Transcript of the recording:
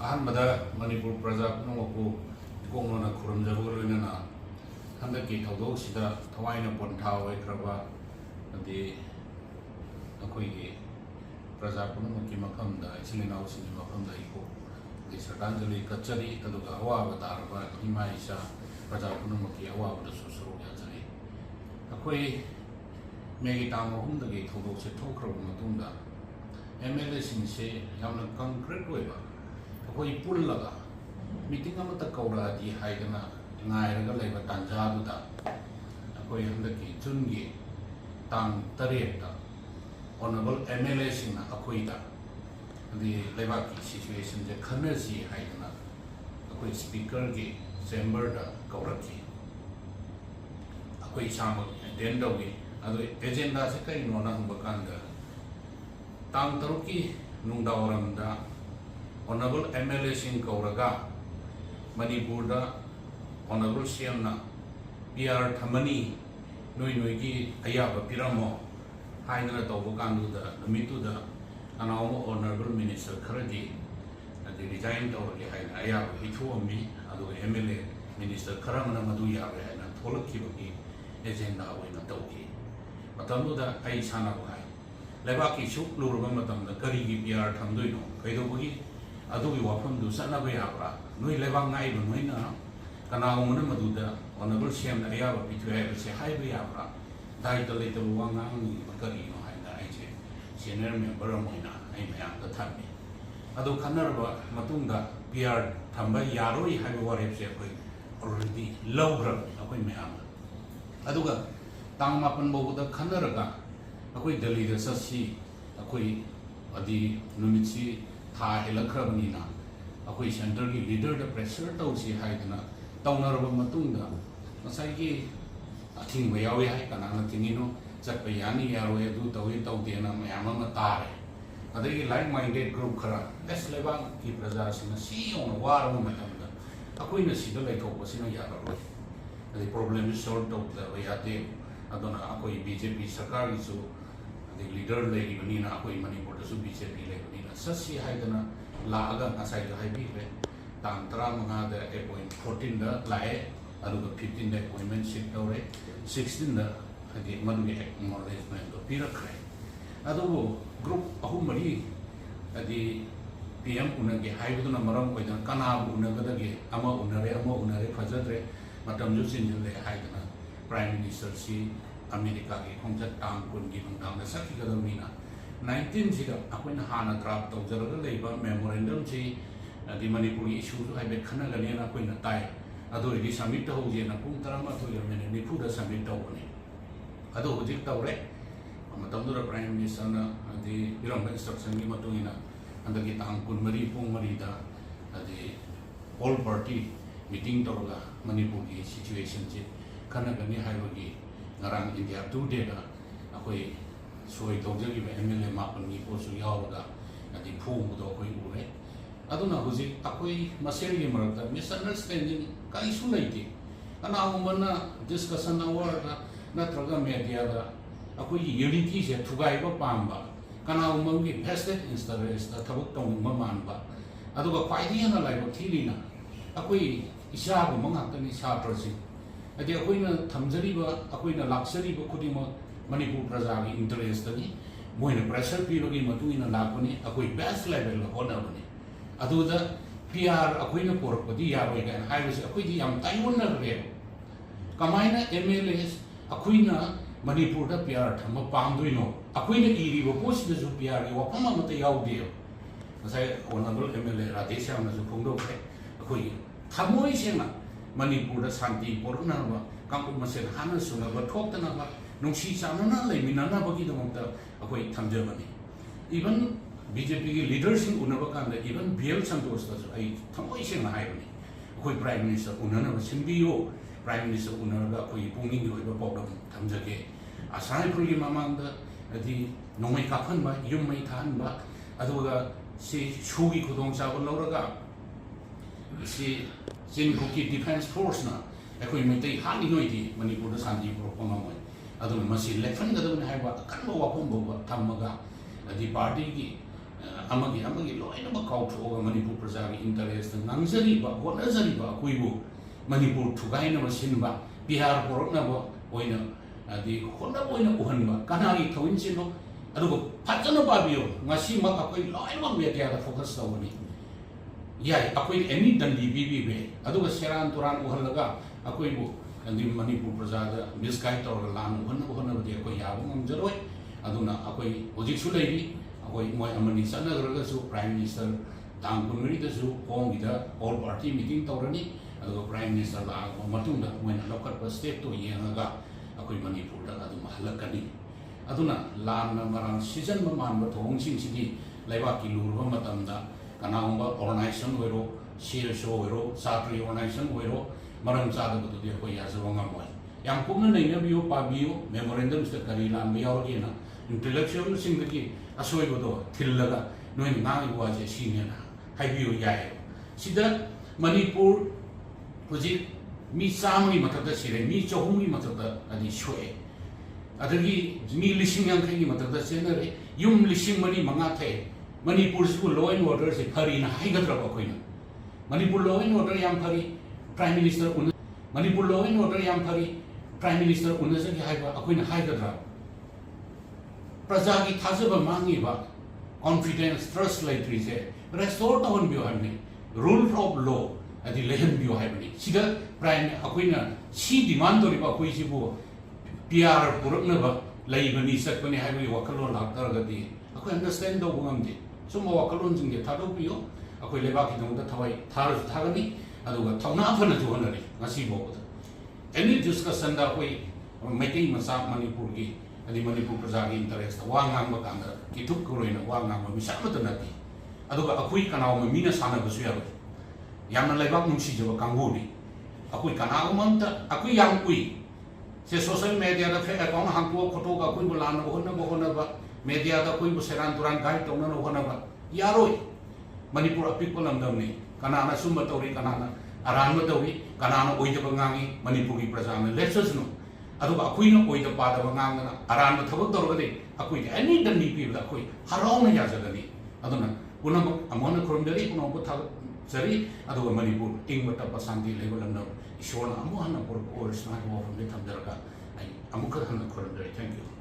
ꯑꯍꯥꯟꯕꯗ ꯃꯅꯤꯄꯨꯔ ꯄ꯭ꯔꯖꯥ ꯄꯨꯝꯅꯃꯛꯄꯨ ꯏꯀꯣꯛꯅꯅ ꯈꯨꯔꯨꯝꯖꯕꯒ ꯂꯣꯏꯅꯅ ꯍꯟꯗꯛꯀꯤ ꯊꯧꯗꯣꯛꯁꯤꯗ ꯊꯋꯥꯏꯅ ꯄꯣꯟꯊꯥ ꯑꯣꯏꯈ꯭ꯔꯕ ꯑꯩꯈꯣꯏꯒꯤ ꯄ꯭ꯔꯖꯥ ꯄꯨꯝꯅꯃꯛꯀꯤ ꯃꯐꯝꯗ ꯏꯆꯤꯜ ꯏꯅꯥꯎꯁꯤꯡꯒꯤ ꯃꯐꯝꯗ ꯑꯩꯈꯣꯏ ꯁ꯭ꯔꯙꯥꯟꯖꯂꯤ ꯀꯠꯆꯔꯤ ꯑꯗꯨꯒ ꯑꯋꯥꯕ ꯇꯥꯔꯕ ꯏꯃꯥ ꯏꯆꯥ ꯄ꯭ꯔꯖꯥ ꯄꯨꯝꯅꯃꯛꯀꯤ ꯑꯋꯥꯕꯗꯁꯨ ꯁꯔꯨꯛ ꯌꯥꯖꯔꯤ꯫ ꯑꯩꯈꯣꯏ ꯃꯦꯒꯤ ꯇꯥꯡ 3ꯗꯒꯤ ꯊꯧꯗꯣꯛꯁꯦ ꯊꯣꯛꯈ꯭ꯔꯕ ꯃꯇꯨꯡꯗ MLAꯁꯤꯡꯁꯦ ꯌꯥꯝꯅ ꯀꯟꯀ꯭ꯔꯤꯠ ꯑꯣꯏꯕ ꯑꯩꯈꯣꯏ ꯄꯨꯜꯂꯒ ꯃꯤꯇꯤꯡ ꯑꯃꯠꯇ ꯀꯧꯔꯛꯑꯗꯤ ꯍꯥꯏꯗꯅ ꯉꯥꯏꯔꯒ ꯂꯩꯕ ꯇꯥꯟꯖꯥꯗꯨꯗ ꯑꯩꯈꯣꯏ ꯍꯟꯗꯛꯀꯤ ꯖꯨꯟꯒꯤ ꯇꯥꯡ 7ꯗ ꯑꯣꯅꯔꯦꯕꯜ MLAꯁꯤꯡꯅ ꯑꯩꯈꯣꯏꯗ ꯂꯩꯕꯥꯛꯀꯤ ꯁꯤꯆꯨꯋꯦꯁꯟꯁꯦ ꯈꯟꯅꯁꯤ ꯍꯥꯏꯗꯅ ꯑꯩꯈꯣꯏ ꯁ꯭ꯄꯤꯀꯔꯒꯤ ꯆꯦꯝꯕꯔꯗ ꯀꯧꯔꯛꯈꯤ꯫ ꯑꯩꯈꯣꯏ ꯏꯁꯥꯃꯛ ꯑꯦꯇꯦꯟ ꯇꯧꯏ꯫ ꯑꯗꯣ ꯑꯦꯖꯦꯟꯗꯥꯁꯦ ꯀꯔꯤꯅꯣꯅ ꯍꯪꯕ ꯀꯥꯟꯗ ꯇꯥꯡ 6ꯀꯤ ꯅꯨꯡꯗꯥꯡꯋꯥꯏꯔꯝꯗ ꯑꯣꯅꯔꯦꯕꯜ MLAꯁꯤꯡ ꯀꯧꯔꯒ ꯃꯅꯤꯄꯨꯔꯗ ꯑꯣꯅꯔꯦꯕꯜ CMꯅ PR ꯊꯝꯃꯅꯤ, ꯅꯣꯏꯒꯤ ꯑꯌꯥꯕ ꯄꯤꯔꯝꯃꯣ ꯍꯥꯏꯗꯅ ꯇꯧꯕ ꯀꯥꯟꯗꯨꯗ ꯅꯨꯃꯤꯠꯇꯨꯗ ꯀꯅꯥꯒꯨꯝꯕ ꯑꯣꯅꯔꯦꯕꯜ ꯃꯤꯅꯤꯁꯇꯔ ꯈꯔꯗꯤ ꯔꯤꯖꯥꯏꯟ ꯇꯧꯔꯒꯦ ꯍꯥꯏꯅ ꯑꯌꯥꯕ ꯄꯤꯊꯣꯛꯑꯝꯃꯤ꯫ ꯑꯗꯨꯒ MLA ꯃꯤꯅꯤꯁꯇꯔ ꯈꯔ ꯑꯃꯅ ꯃꯗꯨ ꯌꯥꯔꯣꯏ ꯍꯥꯏꯅ ꯊꯣꯛꯂꯛꯈꯤꯕꯒꯤ ꯑꯦꯖꯦꯟꯗꯥ ꯑꯣꯏꯅ ꯇꯧꯈꯤ꯫ ꯃꯇꯝꯗꯨꯗ ꯑꯩ ꯏꯁꯥꯅ ꯍꯥꯏ, ꯂꯩꯕꯥꯛꯀꯤ ꯁꯨꯛ ꯂꯨꯔꯕ ꯃꯇꯝꯗ ꯀꯔꯤꯒꯤ PR ꯊꯝꯗꯣꯏꯅꯣ? ꯀꯩꯗꯧꯕꯒꯤ ꯑꯗꯨꯒꯤ ꯋꯥꯐꯝꯗꯨ ꯆꯠꯅꯕ ꯌꯥꯕ꯭ꯔꯥ? ꯅꯣꯏ ꯂꯩꯕꯥꯛ ꯉꯥꯛꯏꯕ ꯅꯣꯏꯅ ꯀꯅꯥꯒꯨꯝꯕꯅ ꯃꯗꯨꯗ ꯑꯣꯅꯔꯦꯕꯜ CMꯅ ꯑꯌꯥꯕ ꯄꯤꯊꯣꯛꯑꯦ ꯍꯥꯏꯕꯁꯦ ꯍꯥꯏꯕ ꯌꯥꯕ꯭ꯔꯥ? ꯗꯥꯏꯇ ꯂꯩꯇꯕ ꯋꯥ ꯉꯥꯡꯉꯤꯕ ꯀꯔꯤꯅꯣ ꯍꯥꯏꯅ ꯑꯩꯁꯦ ꯁꯦꯅꯤꯌꯔ ꯃꯦꯝꯕꯔ ꯑꯃ ꯑꯣꯏꯅ ꯑꯩ ꯃꯌꯥꯝꯗ ꯊꯝꯃꯤ꯫ ꯑꯗꯨ ꯈꯟꯅꯔꯕ ꯃꯇꯨꯡꯗ PR ꯊꯝꯕ ꯌꯥꯔꯣꯏ ꯍꯥꯏꯕ ꯋꯥꯔꯦꯞꯁꯦ ꯑꯩꯈꯣꯏ ꯑꯣꯜꯔꯦꯗꯤ ꯂꯧꯈ꯭ꯔꯕꯅꯤ ꯑꯩꯈꯣꯏ ꯃꯌꯥꯝꯅ꯫ ꯑꯗꯨꯒ ꯇꯥꯡ 9 ꯐꯥꯎꯕꯗ ꯈꯟꯅꯔꯒ ꯑꯩꯈꯣꯏ ꯗꯦꯜꯂꯤꯗ ꯆꯠꯁꯤ, ꯑꯩꯈꯣই ꯅꯨꯃꯤꯠꯁꯤ ꯊꯥ ꯍꯦꯜꯂꯛꯈ꯭ꯔꯕꯅꯤꯅ ꯑꯩꯈꯣꯏ ꯁꯦꯟꯇꯔꯒꯤ ꯂꯤꯗꯔꯗ ꯄ꯭ꯔꯦꯁꯔ ꯇꯧꯁꯤ ꯍꯥꯏꯗꯅ ꯇꯧꯅꯔꯕ ꯃꯇꯨꯡꯗ ꯉꯁꯥꯏꯒꯤ ꯑꯊꯤꯡꯕ ꯌꯥꯎꯏ ꯍꯥꯏ꯫ ꯀꯅꯥꯅ ꯊꯤꯡꯉꯤꯅꯣ? ꯆꯠꯄ ꯌꯥꯅꯤ ꯌꯥꯔꯣꯏ ꯑꯗꯨ ꯇꯧꯏ ꯇꯧꯗꯦꯅ ꯃꯌꯥꯝ ꯑꯃ ꯇꯥꯔꯦ꯫ ꯑꯗꯒꯤ ꯂꯥꯏꯛ ꯃꯥꯏꯟꯗꯦड ꯒ꯭ꯔꯨꯞ ꯈꯔ ꯂꯩꯕꯥꯛꯀꯤ ꯄ꯭ꯔꯖꯥꯁꯤꯡꯅ ꯁꯤ ꯌꯧꯅ ꯋꯥꯔꯕ ꯃꯇꯝꯗ ꯑꯩꯈꯣꯏꯅ ꯁꯤꯗ ꯂꯩꯊꯣꯛꯄꯁꯤꯅ ꯌꯥꯔꯔꯣꯏ, ꯑꯗꯩ ꯄ꯭ꯔꯣꯕ꯭ꯂꯦꯝꯁꯤ ꯁꯣꯜꯕ ꯇꯧꯗꯕ ꯌꯥꯗꯦ꯫ ꯑꯗꯨꯅ ꯑꯩꯈꯣꯏ BJP ꯁꯔꯀꯥꯔꯒꯤꯁꯨ ꯂꯤꯗꯔ ꯂꯩꯔꯤꯕꯅꯤꯅ ꯑꯩꯈꯣꯏ ꯃꯅꯤꯄꯨꯔꯗꯁꯨ BJP ꯂꯩꯕꯅꯤꯅ ꯆꯠꯁꯤ ꯍꯥꯏꯗꯅ ꯂꯥꯛꯑꯒ ꯉꯁꯥꯏꯗ ꯍꯥꯏꯕꯤꯈ꯭ꯔꯦ, ꯇꯥꯡ 15ꯗ 14ꯗ ꯂꯥꯛꯑꯦ, ꯑꯗꯨꯒ 15ꯗ ꯑꯦꯄꯣꯏꯟꯃꯦꯟ ꯁꯤꯠ ꯇꯧꯔꯦ, 16ꯗ ꯃꯗꯨꯒꯤ ꯑꯦꯛꯅꯣꯂꯦꯖꯃꯦꯟꯗꯣ ꯄꯤꯔꯛꯈ꯭ꯔꯦ꯫ ꯑꯗꯨꯕꯨ ꯒ꯭ꯔꯨꯞ 3-4 PM ꯎꯅꯒꯦ ꯍꯥꯏꯕꯗꯨꯅ ꯃꯔꯝ ꯑꯣꯏꯗꯅ ꯀꯅꯥꯕꯨ ꯎꯅꯒꯗꯒꯦ? ꯑꯃ ꯎꯅꯔꯦ ꯐꯖꯗ꯭ꯔꯦ, ꯃꯇꯝꯁꯨ ꯆꯤꯟꯖꯤꯜꯂꯦ ꯍꯥꯏꯗꯅ ꯄ꯭ꯔꯥꯏꯝ ꯃꯤꯅꯤꯁꯇꯔꯁꯤ ꯑꯃꯦꯔꯤꯀꯥꯒꯤ ꯈꯣꯡꯆꯠ ꯇꯥꯡ 10ꯒꯤ ꯅꯨꯡꯗꯥꯡꯗ ꯆꯠꯈꯤꯒꯗꯕꯅꯤꯅ 19ꯁꯤꯗ ꯑꯩꯈꯣꯏꯅ ꯍꯥꯟꯅ ꯗ꯭ꯔꯥꯐ ꯇꯧꯖꯔꯒ ꯂꯩꯕ ꯃꯦꯃꯣꯔꯦꯟꯗꯝꯁꯤ ꯃꯅꯤꯄꯨꯔꯒꯤ ꯏꯁꯨꯁꯨ ꯍꯥꯏꯐꯦꯠ ꯈꯟꯅꯒꯅꯤꯅ ꯑꯩꯈꯣꯏꯅ ꯇꯥꯏ꯫ ꯑꯗꯨ ꯑꯣꯏꯔꯗꯤ ꯁꯕꯃꯤꯠ ꯇꯧꯍꯧꯁꯦꯅ ꯄꯨꯡ 11:40ꯗ ꯁꯕꯃꯤꯠ ꯇꯧꯕꯅꯤ꯫ ꯑꯗꯨ ꯍꯧꯖꯤꯛ ꯇꯧꯔꯦ꯫ ꯃꯇꯝꯗꯨꯗ ꯄ꯭ꯔꯥꯏꯝ ꯃꯤꯅꯤꯁꯇꯔꯅ ꯄꯤꯔꯝꯕ ꯏꯟꯁꯇ꯭ꯔꯛꯁꯟꯒꯤ ꯃꯇꯨꯡ ꯏꯟꯅ ꯍꯟꯗꯛꯀꯤ ꯇꯥꯡ 24 ꯄꯨꯡ 4ꯗ ꯑꯣꯜ ꯄꯥꯔꯇꯤ ꯃꯤꯇꯤꯡ ꯇꯧꯔꯒ ꯃꯅꯤꯄꯨꯔꯒꯤ ꯁꯤꯆꯨꯋꯦꯁꯟꯁꯤ ꯈꯟꯅꯒꯅꯤ ꯍꯥꯏꯕꯒꯤ ꯉꯔꯥꯡ ꯏꯟꯗꯤꯌꯥ ꯇꯨꯗꯦꯗ ꯑꯩꯈꯣই ꯁꯣꯏ ꯇꯧꯖꯈꯤꯕ MLA 9ꯒꯤ ꯄꯣꯠꯁꯨ ꯌꯥꯎꯔꯒ ꯐꯣꯡꯕꯗꯣ ꯑꯩꯈꯣꯏ ꯎꯔꯦ꯫ ꯑꯗꯨꯅ ꯍꯧꯖꯤꯛ ꯑꯩꯈꯣꯏ ꯃꯁꯦꯜꯒꯤ ꯃꯔꯛꯇ ꯃꯤꯁꯑꯟꯗꯔꯁꯇꯦꯟꯗꯤꯡ ꯀꯔꯤꯁꯨ ꯂꯩꯇꯦ꯫ ꯀꯅꯥꯒꯨꯝꯕꯅ ꯗꯤꯁꯀꯁꯟ ꯑꯋꯥꯔꯗ ꯅꯠꯇ꯭ꯔꯒ ꯃꯦꯗꯤꯌꯥꯗ ꯑꯩꯈꯣꯏꯒꯤ ꯌꯨꯅꯤꯇꯤꯁꯦ ꯊꯨꯒꯥꯏꯕ ꯄꯥꯝꯕ, ꯀꯅꯥꯒꯨꯝꯕꯒꯤ ꯚꯦꯁꯇꯦꯠ ꯏꯟꯇꯔꯦꯁꯇ ꯊꯕꯛ ꯇꯧꯅꯤꯡꯕ ꯃꯥꯟꯕ, ꯑꯗꯨꯒ ꯈ꯭ꯋꯥꯏꯗꯒꯤ ꯍꯦꯟꯅ ꯂꯥꯏꯕꯛ ꯊꯤꯔꯤꯅ ꯑꯩꯈꯣꯏ ꯏꯆꯥꯒꯨꯝꯕ ꯉꯥꯛꯇꯅꯤ ꯁꯥꯇ꯭ꯔꯁꯤꯡ꯫ ꯑꯩꯈꯣꯏꯅ ꯊꯝꯖꯔꯤꯕ ꯑꯩꯈꯣꯏꯅ ꯂꯥꯛꯆꯔꯤꯕ ꯈꯨꯗꯤꯡꯃꯛ ꯃꯅꯤꯄꯨꯔ ꯄ꯭ꯔꯖꯥꯒꯤ ꯏꯟꯇꯔꯦꯁꯇꯅꯤ, ꯃꯣꯏꯅ ꯄ꯭ꯔꯦꯁꯔ ꯄꯤꯕꯒꯤ ꯃꯇꯨꯡ ꯏꯟꯅ ꯂꯥꯛꯄꯅꯤ, ꯑꯩꯈꯣꯏ ꯕꯦꯁ ꯂꯦꯚꯦꯜꯗ ꯍꯣꯠꯅꯕꯅꯤ꯫ ꯑꯗꯨꯗ PR ꯑꯩꯈꯣꯏꯅ ꯄꯨꯔꯛꯄꯗꯤ ꯌꯥꯔꯣꯏ ꯀꯥꯏꯅ ꯍꯥꯏꯕꯁꯤ ꯑꯩꯈꯣꯏꯗꯤ ꯌꯥꯝ ꯇꯥꯏꯑꯣꯟꯅꯈ꯭ꯔꯦꯕ꯫ ꯀꯃꯥꯏꯅ MLAs ꯑꯩꯈꯣꯏꯅ ꯃꯅꯤꯄꯨꯔꯗ PR ꯊꯝꯕ ꯄꯥꯝꯗꯣꯏꯅꯣ? ꯑꯩꯈꯣꯏꯅ ꯏꯔꯤꯕ ꯄꯣꯠꯁꯤꯗꯁꯨ PRꯒꯤ ꯋꯥꯐꯝ ꯑꯃꯠꯇ ꯌꯥꯎꯗꯦꯕ꯫ ꯉꯁꯥꯏ ꯑꯣꯅꯔꯦꯕꯜ MLA ꯔꯥꯙꯦ ꯁ꯭ꯌꯥꯝꯅꯁꯨ ꯐꯣꯡꯗꯣꯛꯈ꯭ꯔꯦ, ꯑꯩꯈꯣꯏꯒꯤ ꯊꯃꯣꯏ ꯁꯦꯡꯅ ꯃꯅꯤꯄꯨꯔꯗ ꯁꯥꯟꯇꯤ ꯄꯣꯔꯛꯅꯕ, ꯀꯥꯡꯂꯨꯞ ꯃꯁꯦꯜ ꯍꯥꯟꯅ ꯁꯨꯅꯕ ꯊꯣꯛꯇꯅꯕ, ꯅꯨꯡꯁꯤ ꯆꯥꯟꯅꯅ ꯂꯩꯃꯤꯟꯅꯅꯕꯒꯤꯗꯃꯛꯇ ꯑꯩꯈꯣꯏ ꯊꯝꯖꯕꯅꯤ꯫ ꯏꯚꯟ BJPꯒꯤ ꯂꯤꯗꯔꯁꯤꯡ ꯎꯅꯕ ꯀꯥꯟꯗ ꯏꯚꯟ BL ꯁꯟꯇꯣꯁꯇꯁꯨ ꯑꯩ ꯊꯃꯣꯏ ꯁꯦꯡꯅ ꯍꯥꯏꯕꯅꯤ, ꯑꯩꯈꯣꯏ ꯄ꯭ꯔꯥꯏꯝ ꯃꯤꯅꯤꯁꯇꯔ ꯎꯅꯅꯕ ꯁꯤꯟꯕꯤꯌꯨ, ꯄ꯭ꯔꯥꯏꯝ ꯃꯤꯅꯤꯁꯇꯔ ꯎꯅꯔꯒ ꯑꯩꯈꯣꯏꯒꯤ ꯄꯨꯛꯅꯤꯡꯒꯤ ꯑꯣꯏꯕ ꯄꯥꯎꯗꯝ ꯊꯝꯖꯒꯦ꯫ ꯑꯁꯥ ꯔꯥꯏꯐꯜꯒꯤ ꯃꯃꯥꯡꯗ ꯅꯣꯡꯃꯩ ꯀꯥꯞꯍꯟꯕ, ꯌꯨꯝ ꯃꯩ ꯊꯥꯍꯟꯕ, ꯑꯗꯨꯒ ꯁꯨꯒꯤ ꯈꯨꯗꯣꯡꯆꯥꯕ ꯂꯧꯔꯒ ꯆꯤꯡꯈꯣꯛꯀꯤ ꯗꯤꯐꯦꯟꯁ ꯐꯣꯔꯁꯅ ꯑꯩꯈꯣꯏ ꯃꯩꯇꯩ ꯍꯥꯠꯂꯤꯉꯩꯗꯤ ꯃꯅꯤꯄꯨꯔꯗ ꯁꯥꯟꯇꯤ ꯄꯨꯔꯛꯄ ꯉꯝꯃꯣꯏ꯫ ꯑꯗꯨꯅ ꯃꯁꯤ ꯂꯦꯞꯍꯟꯒꯗꯕꯅꯤ ꯍꯥꯏꯕ ꯑꯀꯟꯕ ꯋꯥꯐꯝ ꯐꯥꯎꯕ ꯊꯝꯃꯒ ꯄꯥꯔꯇꯤꯒꯤ amagi loinamꯛ kauthoga Manipur prajagi interest nangzariba honazariba akoibu Manipur thugainaba sinba Bihar poroknaba oina adi honaba oina uhanba kanagi thawinchino adugo phajana pabiyo ngasi mak akoi loinamꯛ media da focus tawani yai akoi any dandi bibibe adugo seran turan uhalaga akoibu andi Manipur prajada misguide tawra lan uhana de akoi yabu ngamjaroi aduna akoi hojik su leiri akoi moi amani sanagaraga su prime minister tang kunri da su hongida all party meeting tawrani adugo prime minister la matungda moina lokat pa state to yengaga akoi Manipur da adu mahalakani aduna lan marang season man ba thong sing sidi laiba ki lurba matamda kanangba organization wero CSO wero satri organization wero marang sada bu de ko ya so ngam moi yang kumna nei na biyo pa biyo memorandum sta kari lan me yaw na intellectual sing ki asoi bu do thillaga noi ngai wa je sine na hai biyo yai sida Manipur puji mi samri matada sire mi chohumi matada adi shoe adagi mi lising yang kai matada senare yum lising mani manga the Manipur su law and order se phari na hai gadra ba koina Manipur law and order yang phari Prime Minister Manipur law and order yang phari Prime Minister unasa ki hai ba akoina hai gadra prajagi thajaba mangi ba confidence trust laitri se restore to hon bio hamni rule of law adi lehen bio hai bani sida prime akoina si demand tori ba koi sibu PR purakna ba lai bani sak bani hai bai wakalo laktar gadi akoi understand do ngamdi suma wakalon jingge thado bio akoi leba ki dong da thawai thar thagani aduga thawna phana ju honari ngasi bo any discussion da koi making masa Manipur ki adi Manipur prajagi interest wa ngang ba kanda ki thuk kuroina wa ngang ba misama ta nati aduga akoi kanaw ma mina sana ba suya yang leibak nungsi jaba kangguni akoi kanaw mamta akoi yang kui se social media da fe account hangpo photo ka akoi bulana bohona ba media da koi buseran turan guide tongna no hona ba yaroi Manipur people amdamni kanana sumba tori kanana aran ma tori kanana oida bangangi Manipur ki prajana lessons no aduga akoi no oida pada banganga aran ma thabak dorgade akoi any dandi pi da akoi harauna ya jagani aduna punam amona kromdari punam ko thag sari aduga Manipur ing mata pasanti level amna ishona amu hana por or smart wo from the thamdarga ai amuka hana kromdari thank you